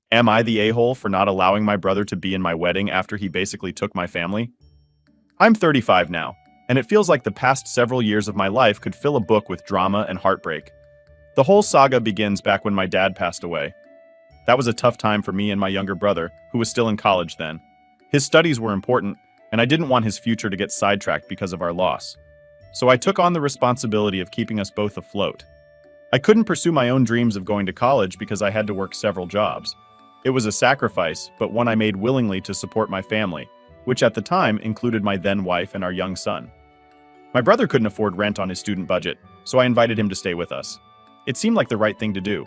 Am I the a-hole for not allowing my brother to be in my wedding after he basically took my family? I'm 35 now, and it feels like the past several years of my life could fill a book with drama and heartbreak. The whole saga begins back when my dad passed away. That was a tough time for me and my younger brother, who was still in college then. His studies were important, and I didn't want his future to get sidetracked because of our loss. So I took on the responsibility of keeping us both afloat. I couldn't pursue my own dreams of going to college because I had to work several jobs. It was a sacrifice, but one I made willingly to support my family, which at the time included my then wife and our young son. My brother couldn't afford rent on his student budget, so I invited him to stay with us. It seemed like the right thing to do.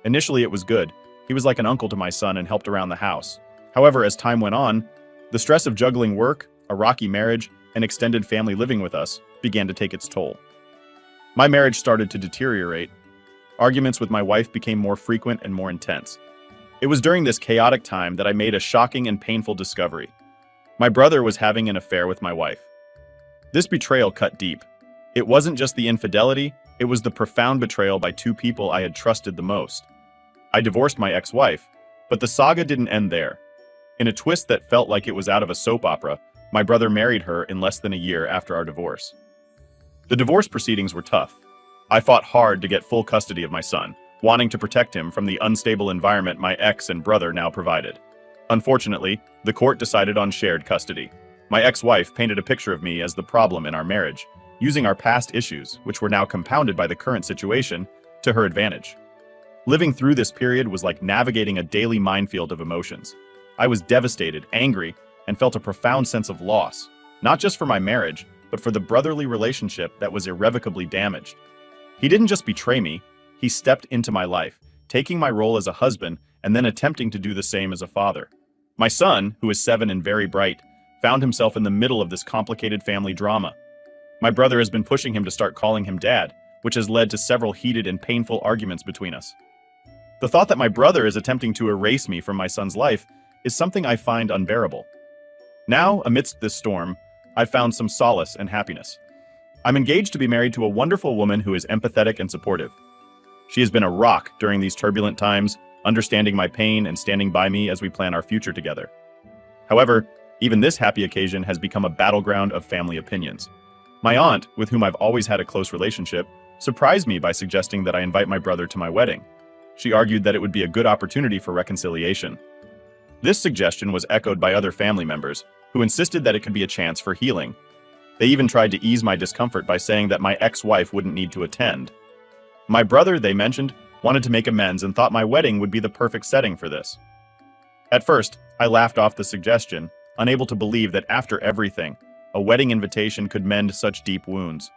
Initially it was good. He was like an uncle to my son and helped around the house. However, as time went on, the stress of juggling work, a rocky marriage, and extended family living with us began to take its toll. My marriage started to deteriorate. Arguments with my wife became more frequent and more intense. It was during this chaotic time that I made a shocking and painful discovery. My brother was having an affair with my wife. This betrayal cut deep. It wasn't just the infidelity, it was the profound betrayal by two people I had trusted the most. I divorced my ex-wife, but the saga didn't end there. In a twist that felt like it was out of a soap opera, my brother married her in less than a year after our divorce. The divorce proceedings were tough. I fought hard to get full custody of my son, wanting to protect him from the unstable environment my ex and brother now provided. Unfortunately, the court decided on shared custody. My ex-wife painted a picture of me as the problem in our marriage, using our past issues, which were now compounded by the current situation, to her advantage. Living through this period was like navigating a daily minefield of emotions. I was devastated, angry, and felt a profound sense of loss, not just for my marriage, but for the brotherly relationship that was irrevocably damaged. He didn't just betray me, he stepped into my life, taking my role as a husband and then attempting to do the same as a father. My son, who is 7 and very bright, found himself in the middle of this complicated family drama. My brother has been pushing him to start calling him dad, which has led to several heated and painful arguments between us. The thought that my brother is attempting to erase me from my son's life is something I find unbearable. Now, amidst this storm, I've found some solace and happiness. I'm engaged to be married to a wonderful woman who is empathetic and supportive. She has been a rock during these turbulent times, understanding my pain and standing by me as we plan our future together. However, even this happy occasion has become a battleground of family opinions. My aunt, with whom I've always had a close relationship, surprised me by suggesting that I invite my brother to my wedding. She argued that it would be a good opportunity for reconciliation. This suggestion was echoed by other family members, who insisted that it could be a chance for healing. They even tried to ease my discomfort by saying that my ex-wife wouldn't need to attend. My brother, they mentioned, wanted to make amends and thought my wedding would be the perfect setting for this. At first, I laughed off the suggestion, unable to believe that after everything, a wedding invitation could mend such deep wounds.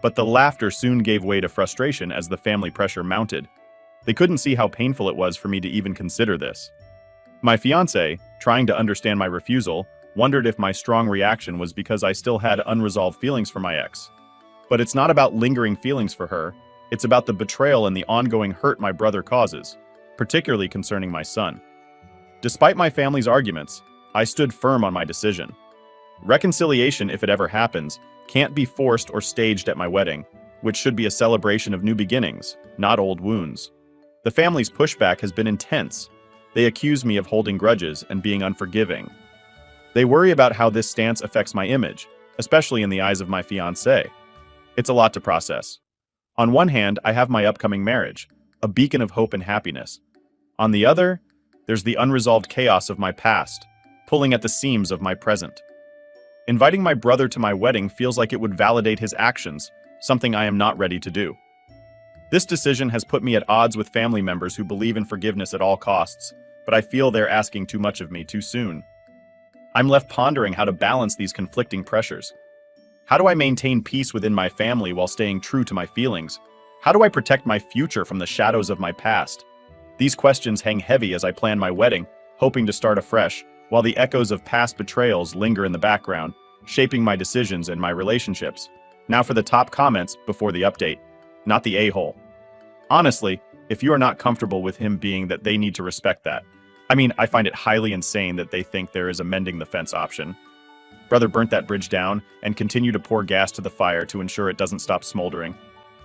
But the laughter soon gave way to frustration as the family pressure mounted. They couldn't see how painful it was for me to even consider this. My fiancé, trying to understand my refusal, wondered if my strong reaction was because I still had unresolved feelings for my ex. But it's not about lingering feelings for her, it's about the betrayal and the ongoing hurt my brother causes, particularly concerning my son. Despite my family's arguments, I stood firm on my decision. Reconciliation, if it ever happens, can't be forced or staged at my wedding, which should be a celebration of new beginnings, not old wounds. The family's pushback has been intense. They accuse me of holding grudges and being unforgiving. They worry about how this stance affects my image, especially in the eyes of my fiancé. It's a lot to process. On one hand, I have my upcoming marriage, a beacon of hope and happiness. On the other, there's the unresolved chaos of my past, pulling at the seams of my present. Inviting my brother to my wedding feels like it would validate his actions, something I am not ready to do. This decision has put me at odds with family members who believe in forgiveness at all costs, but I feel they're asking too much of me too soon. I'm left pondering how to balance these conflicting pressures. How do I maintain peace within my family while staying true to my feelings? How do I protect my future from the shadows of my past? These questions hang heavy as I plan my wedding, hoping to start afresh, while the echoes of past betrayals linger in the background, shaping my decisions and my relationships. Now for the top comments before the update. Not the a-hole. Honestly, if you are not comfortable with him being that, they need to respect that. I find it highly insane that they think there is a mending the fence option. Brother burnt that bridge down and continued to pour gas to the fire to ensure it doesn't stop smoldering.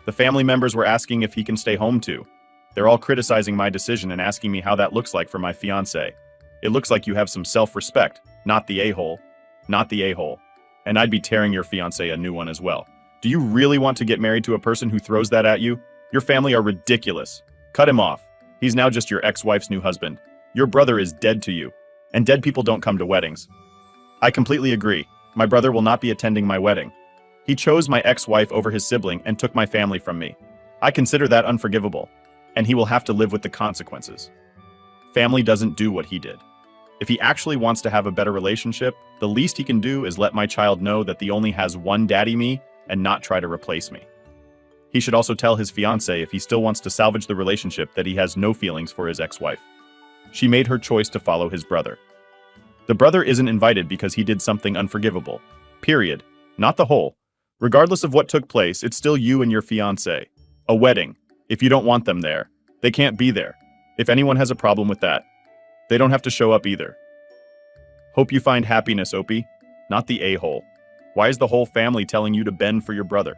The family members were asking if he can stay home too. They're all criticizing my decision and asking me how that looks like for my fiancé. It looks like you have some self-respect, not the a-hole. Not the a-hole. And I'd be tearing your fiancé a new one as well. Do you really want to get married to a person who throws that at you? Your family are ridiculous. Cut him off. He's now just your ex-wife's new husband. Your brother is dead to you. And dead people don't come to weddings. I completely agree. My brother will not be attending my wedding. He chose my ex-wife over his sibling and took my family from me. I consider that unforgivable, and he will have to live with the consequences. Family doesn't do what he did. If he actually wants to have a better relationship, the least he can do is let my child know that he only has one daddy me and not try to replace me. He should also tell his fiancée if he still wants to salvage the relationship that he has no feelings for his ex-wife. She made her choice to follow his brother. The brother isn't invited because he did something unforgivable. Period. Not the whole. Regardless of what took place, it's still you and your fiancé. A wedding. If you don't want them there, they can't be there. If anyone has a problem with that, they don't have to show up either. Hope you find happiness, Opie. Not the a-hole. Why is the whole family telling you to bend for your brother?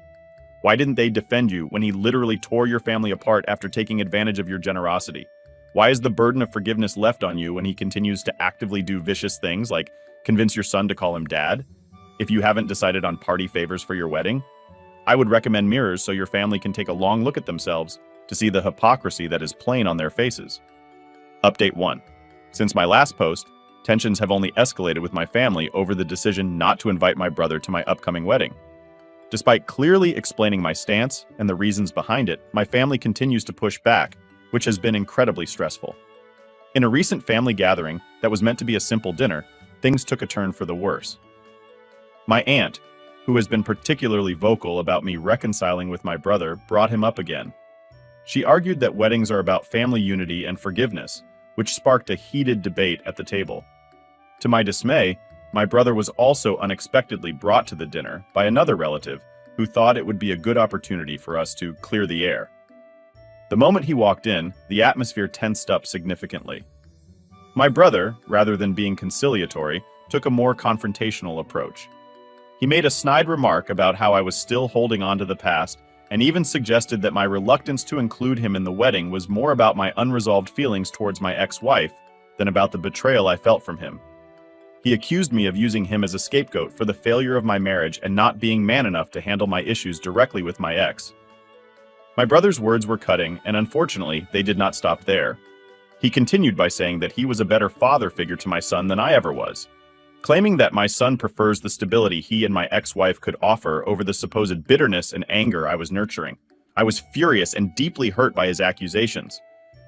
Why didn't they defend you when he literally tore your family apart after taking advantage of your generosity? Why is the burden of forgiveness left on you when he continues to actively do vicious things like convince your son to call him dad? If you haven't decided on party favors for your wedding, I would recommend mirrors so your family can take a long look at themselves to see the hypocrisy that is plain on their faces. Update 1. Since my last post, tensions have only escalated with my family over the decision not to invite my brother to my upcoming wedding. Despite clearly explaining my stance and the reasons behind it, my family continues to push back, which has been incredibly stressful. In a recent family gathering that was meant to be a simple dinner, things took a turn for the worse. My aunt, who has been particularly vocal about me reconciling with my brother, brought him up again. She argued that weddings are about family unity and forgiveness, which sparked a heated debate at the table. To my dismay, my brother was also unexpectedly brought to the dinner by another relative who thought it would be a good opportunity for us to clear the air. The moment he walked in, the atmosphere tensed up significantly. My brother, rather than being conciliatory, took a more confrontational approach. He made a snide remark about how I was still holding on to the past and even suggested that my reluctance to include him in the wedding was more about my unresolved feelings towards my ex-wife than about the betrayal I felt from him. He accused me of using him as a scapegoat for the failure of my marriage and not being man enough to handle my issues directly with my ex. My brother's words were cutting, and unfortunately, they did not stop there. He continued by saying that he was a better father figure to my son than I ever was, claiming that my son prefers the stability he and my ex-wife could offer over the supposed bitterness and anger I was nurturing. I was furious and deeply hurt by his accusations.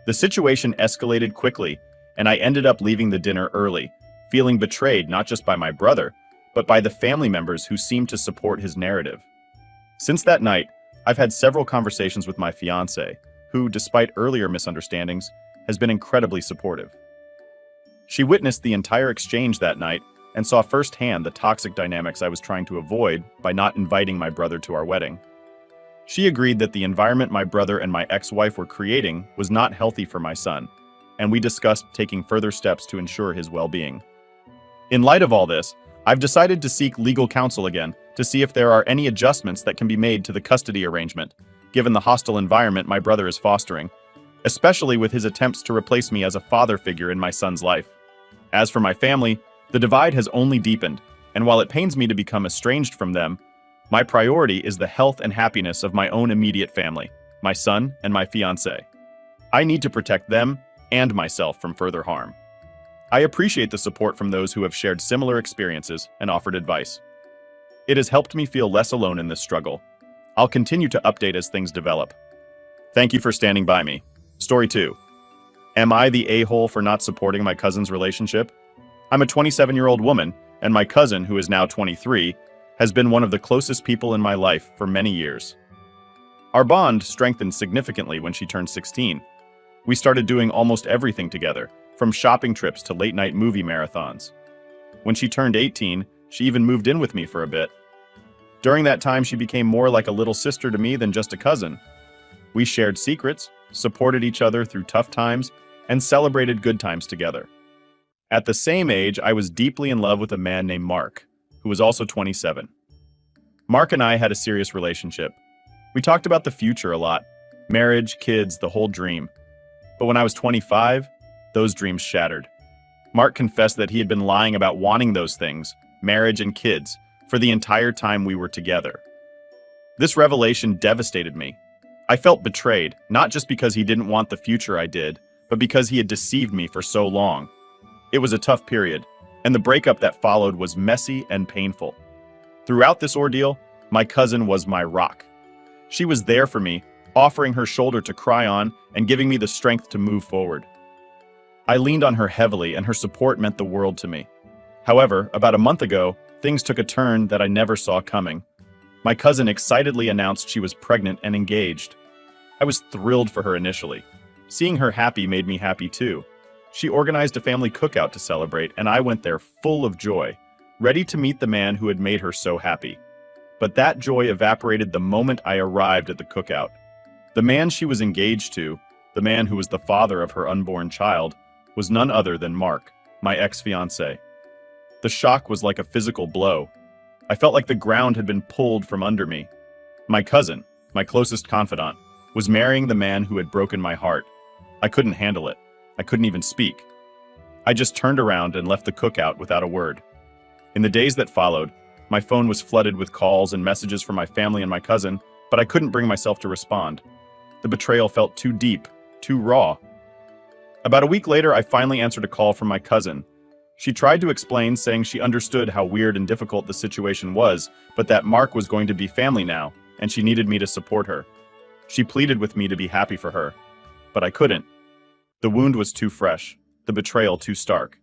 The situation escalated quickly, and I ended up leaving the dinner early, feeling betrayed not just by my brother, but by the family members who seemed to support his narrative. Since that night, I've had several conversations with my fiancé, who, despite earlier misunderstandings, has been incredibly supportive. She witnessed the entire exchange that night and saw firsthand the toxic dynamics I was trying to avoid by not inviting my brother to our wedding. She agreed that the environment my brother and my ex-wife were creating was not healthy for my son, and we discussed taking further steps to ensure his well-being. In light of all this, I've decided to seek legal counsel again to see if there are any adjustments that can be made to the custody arrangement, given the hostile environment my brother is fostering, especially with his attempts to replace me as a father figure in my son's life. As for my family, the divide has only deepened, and while it pains me to become estranged from them, my priority is the health and happiness of my own immediate family, my son and my fiancé. I need to protect them and myself from further harm. I appreciate the support from those who have shared similar experiences and offered advice. It has helped me feel less alone in this struggle. I'll continue to update as things develop. Thank you for standing by me. Story 2. Am I the a-hole for not supporting my cousin's relationship? I'm a 27-year-old woman, and my cousin, who is now 23, has been one of the closest people in my life for many years. Our bond strengthened significantly when she turned 16. We started doing almost everything together, from shopping trips to late-night movie marathons. When she turned 18, she even moved in with me for a bit. During that time, she became more like a little sister to me than just a cousin. We shared secrets, supported each other through tough times, and celebrated good times together. At the same age, I was deeply in love with a man named Mark, who was also 27. Mark and I had a serious relationship. We talked about the future a lot, Marriage, kids, the whole dream. But when I was 25, those dreams shattered. Mark confessed that he had been lying about wanting those things, marriage and kids, for the entire time we were together. This revelation devastated me. I felt betrayed, not just because he didn't want the future I did, but because he had deceived me for so long. It was a tough period, and the breakup that followed was messy and painful. Throughout this ordeal, my cousin was my rock. She was there for me, offering her shoulder to cry on and giving me the strength to move forward. I leaned on her heavily, and her support meant the world to me. However, about a month ago, things took a turn that I never saw coming. My cousin excitedly announced she was pregnant and engaged. I was thrilled for her initially. Seeing her happy made me happy too. She organized a family cookout to celebrate, and I went there full of joy, ready to meet the man who had made her so happy. But that joy evaporated the moment I arrived at the cookout. The man she was engaged to, the man who was the father of her unborn child, was none other than Mark, my ex-fiancé. The shock was like a physical blow. I felt like the ground had been pulled from under me. My cousin, my closest confidant, was marrying the man who had broken my heart. I couldn't handle it. I couldn't even speak. I just turned around and left the cookout without a word. In the days that followed, my phone was flooded with calls and messages from my family and my cousin, but I couldn't bring myself to respond. The betrayal felt too deep, too raw. About a week later, I finally answered a call from my cousin. She tried to explain, saying she understood how weird and difficult the situation was, but that Mark was going to be family now, and she needed me to support her. She pleaded with me to be happy for her, but I couldn't. The wound was too fresh, the betrayal too stark.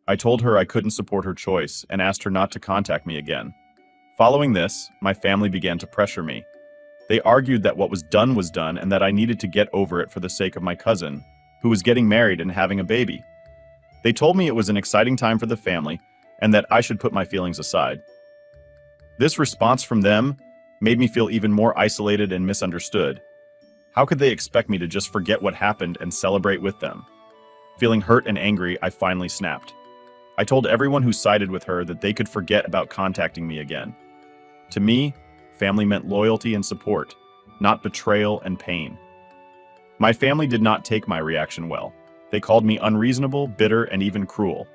I told her I couldn't support her choice and asked her not to contact me again. Following this, my family began to pressure me. They argued that what was done and that I needed to get over it for the sake of my cousin, who was getting married and having a baby. They told me it was an exciting time for the family and that I should put my feelings aside. This response from them made me feel even more isolated and misunderstood. How could they expect me to just forget what happened and celebrate with them? Feeling hurt and angry, I finally snapped. I told everyone who sided with her that they could forget about contacting me again. To me, family meant loyalty and support, not betrayal and pain. My family did not take my reaction well. They called me unreasonable, bitter, and even cruel.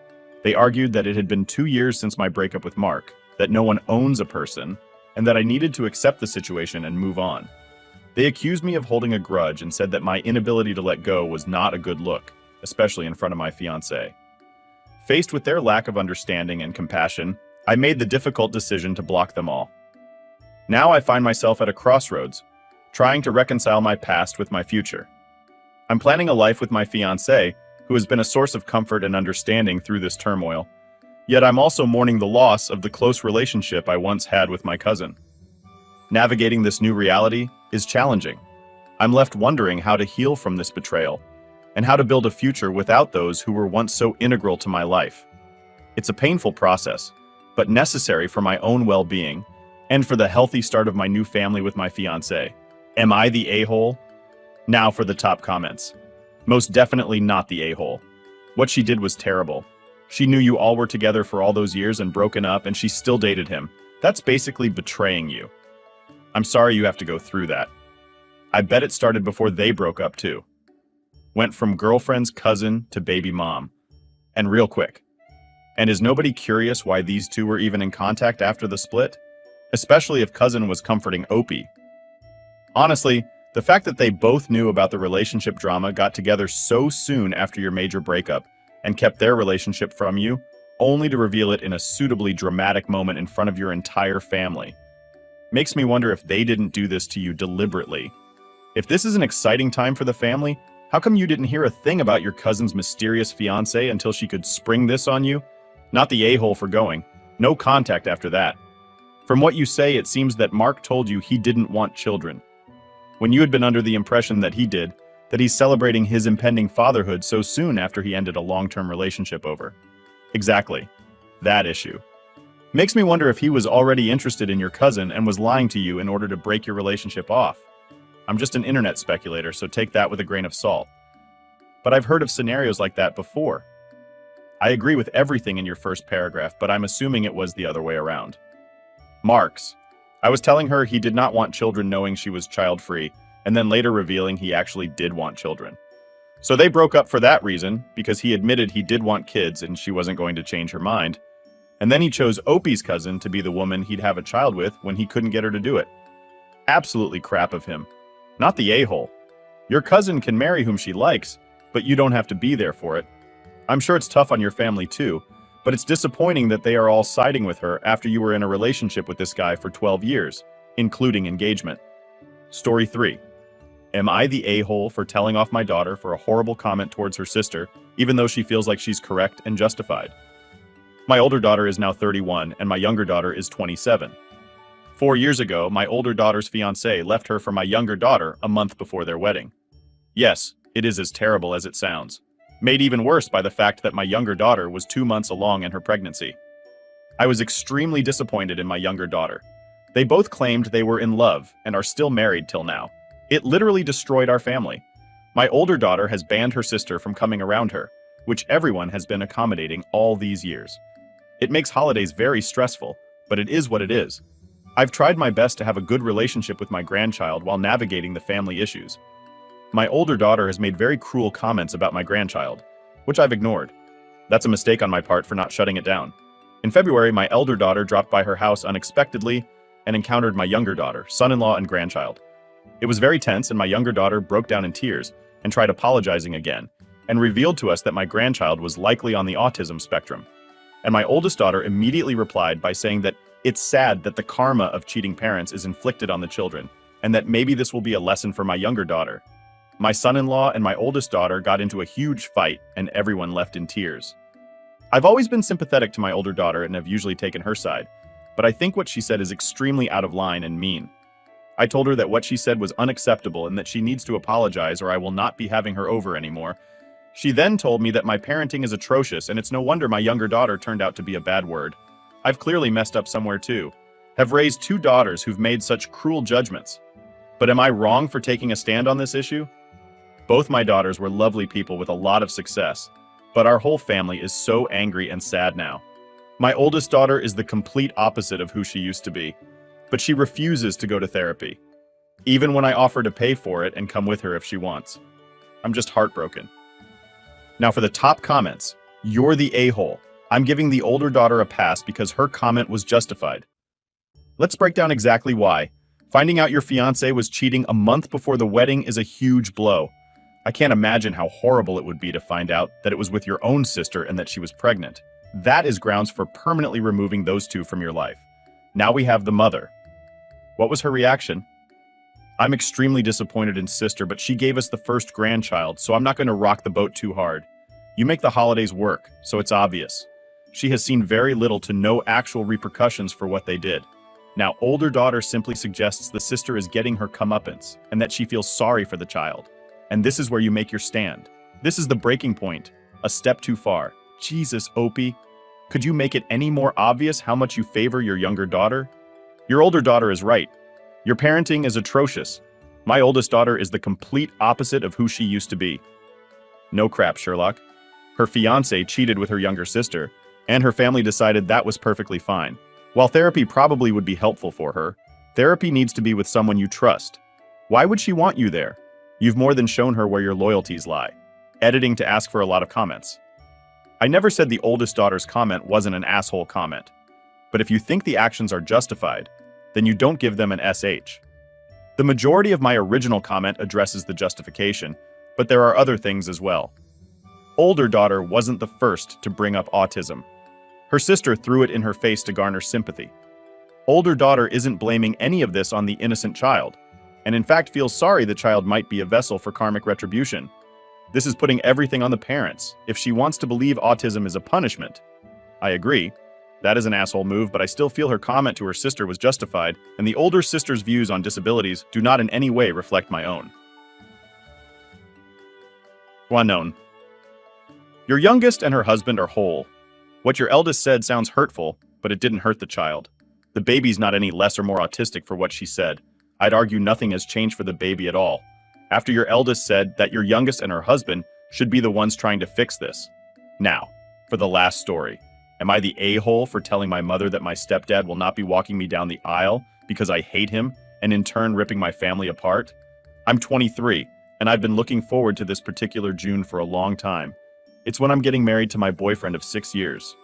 They argued that it had been 2 years since my breakup with Mark, that no one owns a person, and that I needed to accept the situation and move on. They accused me of holding a grudge and said that my inability to let go was not a good look, especially in front of my fiancé. Faced with their lack of understanding and compassion, I made the difficult decision to block them all. Now I find myself at a crossroads, trying to reconcile my past with my future. I'm planning a life with my fiancé, who has been a source of comfort and understanding through this turmoil. Yet I'm also mourning the loss of the close relationship I once had with my cousin. Navigating this new reality is challenging. I'm left wondering how to heal from this betrayal and how to build a future without those who were once so integral to my life. It's a painful process, but necessary for my own well-being and for the healthy start of my new family with my fiancé. Am I the a-hole? Now for the top comments. Most definitely not the a-hole. What she did was terrible. She knew you all were together for all those years and broken up, and she still dated him. That's basically betraying you. I'm sorry you have to go through that. I bet it started before they broke up too. Went from girlfriend's cousin to baby mom. And real quick. And is nobody curious why these two were even in contact after the split? Especially if cousin was comforting Opie. Honestly, the fact that they both knew about the relationship drama, got together so soon after your major breakup, and kept their relationship from you, only to reveal it in a suitably dramatic moment in front of your entire family, makes me wonder if they didn't do this to you deliberately. If this is an exciting time for the family, how come you didn't hear a thing about your cousin's mysterious fiancé until she could spring this on you? Not the a-hole for going. No contact after that. From what you say, it seems that Mark told you he didn't want children, when you had been under the impression that he did, that he's celebrating his impending fatherhood so soon after he ended a long-term relationship over. Exactly. That issue. Makes me wonder if he was already interested in your cousin and was lying to you in order to break your relationship off. I'm just an internet speculator, so take that with a grain of salt. But I've heard of scenarios like that before. I agree with everything in your first paragraph, but I'm assuming it was the other way around. Marks. I was telling her he did not want children knowing she was child-free, and then later revealing he actually did want children. So they broke up for that reason, because he admitted he did want kids and she wasn't going to change her mind. And then he chose Opie's cousin to be the woman he'd have a child with when he couldn't get her to do it. Absolutely crap of him. Not the a-hole. Your cousin can marry whom she likes, but you don't have to be there for it. I'm sure it's tough on your family too, but it's disappointing that they are all siding with her after you were in a relationship with this guy for 12 years, including engagement. Story 3. Am I the a-hole for telling off my daughter for a horrible comment towards her sister, even though she feels like she's correct and justified? My older daughter is now 31 and my younger daughter is 27. 4 years ago, my older daughter's fiancé left her for my younger daughter a month before their wedding. Yes, it is as terrible as it sounds. Made even worse by the fact that my younger daughter was 2 months along in her pregnancy. I was extremely disappointed in my younger daughter. They both claimed they were in love and are still married till now. It literally destroyed our family. My older daughter has banned her sister from coming around her, which everyone has been accommodating all these years. It makes holidays very stressful, but it is what it is. I've tried my best to have a good relationship with my grandchild while navigating the family issues. My older daughter has made very cruel comments about my grandchild, which I've ignored. That's a mistake on my part for not shutting it down. In February, my elder daughter dropped by her house unexpectedly and encountered my younger daughter, son-in-law, and grandchild. It was very tense, and my younger daughter broke down in tears and tried apologizing again, and revealed to us that my grandchild was likely on the autism spectrum. And my oldest daughter immediately replied by saying that it's sad that the karma of cheating parents is inflicted on the children, and that maybe this will be a lesson for my younger daughter. My son-in-law and my oldest daughter got into a huge fight, and everyone left in tears. I've always been sympathetic to my older daughter and have usually taken her side, but I think what she said is extremely out of line and mean. I told her that what she said was unacceptable and that she needs to apologize or I will not be having her over anymore. She then told me that my parenting is atrocious and it's no wonder my younger daughter turned out to be a bad word. I've clearly messed up somewhere too. Have raised 2 daughters who've made such cruel judgments. But am I wrong for taking a stand on this issue? Both my daughters were lovely people with a lot of success, but our whole family is so angry and sad now. My oldest daughter is the complete opposite of who she used to be, but she refuses to go to therapy, even when I offer to pay for it and come with her if she wants. I'm just heartbroken. Now for the top comments, you're the a-hole. I'm giving the older daughter a pass because her comment was justified. Let's break down exactly why. Finding out your fiancé was cheating a month before the wedding is a huge blow. I can't imagine how horrible it would be to find out that it was with your own sister and that she was pregnant. That is grounds for permanently removing those 2 from your life. Now we have the mother. What was her reaction? I'm extremely disappointed in sister, but she gave us the first grandchild, so I'm not going to rock the boat too hard. You make the holidays work, so it's obvious. She has seen very little to no actual repercussions for what they did. Now, older daughter simply suggests the sister is getting her comeuppance, and that she feels sorry for the child. And this is where you make your stand. This is the breaking point. A step too far. Jesus, Opie. Could you make it any more obvious how much you favor your younger daughter? Your older daughter is right. Your parenting is atrocious. My oldest daughter is the complete opposite of who she used to be. No crap, Sherlock. Her fiancé cheated with her younger sister, and her family decided that was perfectly fine. While therapy probably would be helpful for her, therapy needs to be with someone you trust. Why would she want you there? You've more than shown her where your loyalties lie. Editing to ask for a lot of comments. I never said the oldest daughter's comment wasn't an asshole comment. But if you think the actions are justified, then you don't give them an SH. The majority of my original comment addresses the justification, but there are other things as well. Older daughter wasn't the first to bring up autism. Her sister threw it in her face to garner sympathy. Older daughter isn't blaming any of this on the innocent child, and in fact feels sorry the child might be a vessel for karmic retribution. This is putting everything on the parents, if she wants to believe autism is a punishment. I agree. That is an asshole move, but I still feel her comment to her sister was justified, and the older sister's views on disabilities do not in any way reflect my own. Unknown. Your youngest and her husband are whole. What your eldest said sounds hurtful, but it didn't hurt the child. The baby's not any less or more autistic for what she said. I'd argue nothing has changed for the baby at all. After your eldest said that your youngest and her husband should be the ones trying to fix this. Now, for the last story. Am I the a-hole for telling my mother that my stepdad will not be walking me down the aisle because I hate him and in turn ripping my family apart? I'm 23, and I've been looking forward to this particular June for a long time. It's when I'm getting married to my boyfriend of 6 years.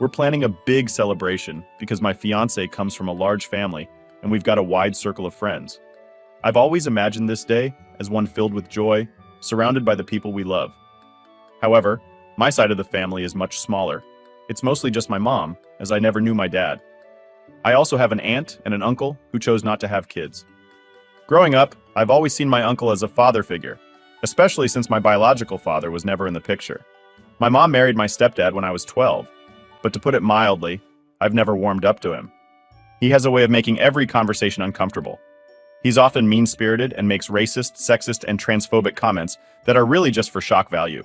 We're planning a big celebration because my fiance comes from a large family and we've got a wide circle of friends. I've always imagined this day as one filled with joy, surrounded by the people we love. However, my side of the family is much smaller. It's mostly just my mom, as I never knew my dad. I also have an aunt and an uncle who chose not to have kids. Growing up, I've always seen my uncle as a father figure, especially since my biological father was never in the picture. My mom married my stepdad when I was 12, but to put it mildly, I've never warmed up to him. He has a way of making every conversation uncomfortable. He's often mean-spirited and makes racist, sexist, and transphobic comments that are really just for shock value.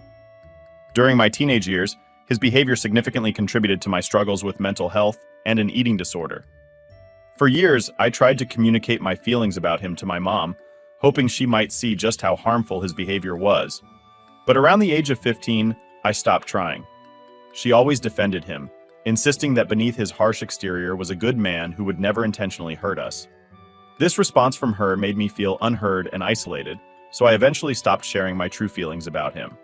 During my teenage years, his behavior significantly contributed to my struggles with mental health and an eating disorder. For years, I tried to communicate my feelings about him to my mom, hoping she might see just how harmful his behavior was. But around the age of 15, I stopped trying. She always defended him, insisting that beneath his harsh exterior was a good man who would never intentionally hurt us. This response from her made me feel unheard and isolated, so I eventually stopped sharing my true feelings about him.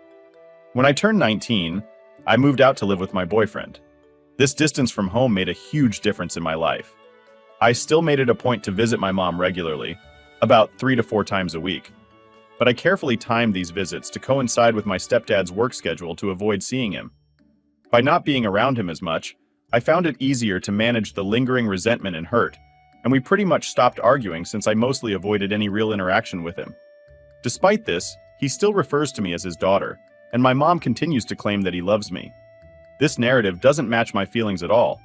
When I turned 19, I moved out to live with my boyfriend. This distance from home made a huge difference in my life. I still made it a point to visit my mom regularly, about 3 to 4 times a week. But I carefully timed these visits to coincide with my stepdad's work schedule to avoid seeing him. By not being around him as much, I found it easier to manage the lingering resentment and hurt, and we pretty much stopped arguing since I mostly avoided any real interaction with him. Despite this, he still refers to me as his daughter, and my mom continues to claim that he loves me. This narrative doesn't match my feelings at all,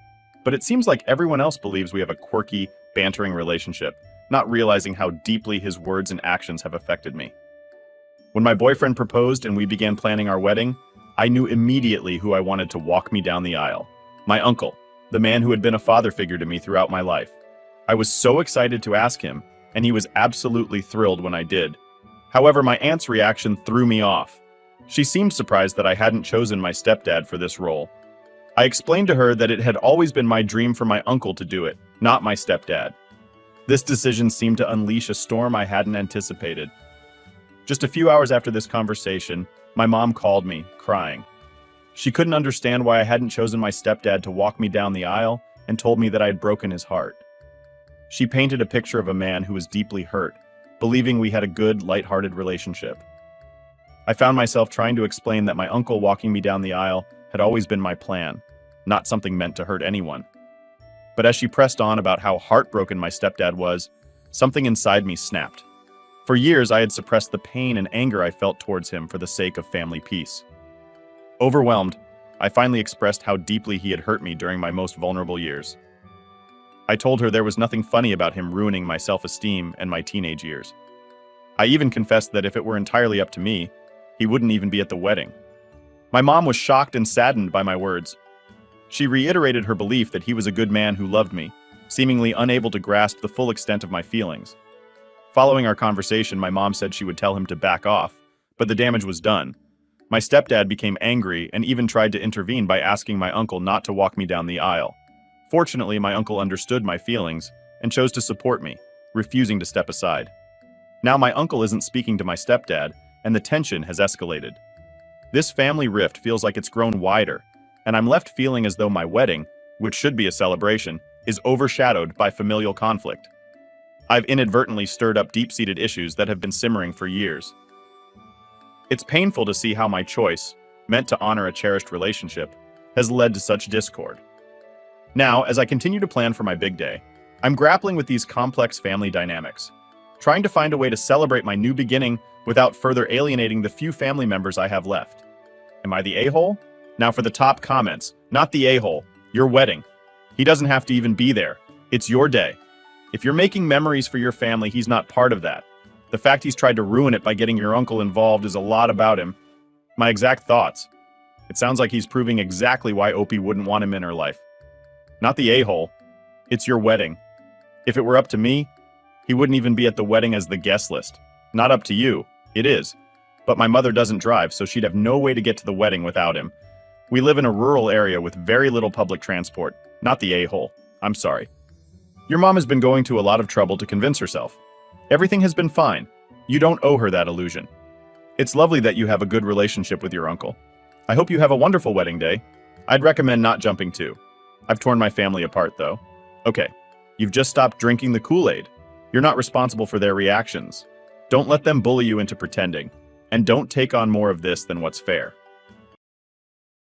but it seems like everyone else believes we have a quirky, bantering relationship, not realizing how deeply his words and actions have affected me. When my boyfriend proposed and we began planning our wedding, I knew immediately who I wanted to walk me down the aisle. My uncle, the man who had been a father figure to me throughout my life. I was so excited to ask him, and he was absolutely thrilled when I did. However, my aunt's reaction threw me off. She seemed surprised that I hadn't chosen my stepdad for this role. I explained to her that it had always been my dream for my uncle to do it, not my stepdad. This decision seemed to unleash a storm I hadn't anticipated. Just a few hours after this conversation, my mom called me, crying. She couldn't understand why I hadn't chosen my stepdad to walk me down the aisle and told me that I had broken his heart. She painted a picture of a man who was deeply hurt, believing we had a good, lighthearted relationship. I found myself trying to explain that my uncle walking me down the aisle had always been my plan, not something meant to hurt anyone. But as she pressed on about how heartbroken my stepdad was, something inside me snapped. For years, I had suppressed the pain and anger I felt towards him for the sake of family peace. Overwhelmed, I finally expressed how deeply he had hurt me during my most vulnerable years. I told her there was nothing funny about him ruining my self-esteem and my teenage years. I even confessed that if it were entirely up to me, he wouldn't even be at the wedding. My mom was shocked and saddened by my words. She reiterated her belief that he was a good man who loved me, seemingly unable to grasp the full extent of my feelings. Following our conversation, my mom said she would tell him to back off, but the damage was done. My stepdad became angry and even tried to intervene by asking my uncle not to walk me down the aisle. Fortunately, my uncle understood my feelings and chose to support me, refusing to step aside. Now my uncle isn't speaking to my stepdad, and the tension has escalated. This family rift feels like it's grown wider, and I'm left feeling as though my wedding, which should be a celebration, is overshadowed by familial conflict. I've inadvertently stirred up deep-seated issues that have been simmering for years. It's painful to see how my choice, meant to honor a cherished relationship, has led to such discord. Now, as I continue to plan for my big day, I'm grappling with these complex family dynamics, trying to find a way to celebrate my new beginning without further alienating the few family members I have left. Am I the a-hole? Now for the top comments, not the a-hole, your wedding. He doesn't have to even be there. It's your day. If you're making memories for your family, he's not part of that. The fact he's tried to ruin it by getting your uncle involved is a lot about him. My exact thoughts. It sounds like he's proving exactly why Opie wouldn't want him in her life. Not the a-hole. It's your wedding. If it were up to me, he wouldn't even be at the wedding as the guest list. Not up to you. It is. But my mother doesn't drive, so she'd have no way to get to the wedding without him. We live in a rural area with very little public transport. Not the a-hole. I'm sorry. Your mom has been going to a lot of trouble to convince herself. Everything has been fine. You don't owe her that illusion. It's lovely that you have a good relationship with your uncle. I hope you have a wonderful wedding day. I'd recommend not jumping too. I've torn my family apart, though. Okay, you've just stopped drinking the Kool-Aid. You're not responsible for their reactions. Don't let them bully you into pretending. And don't take on more of this than what's fair.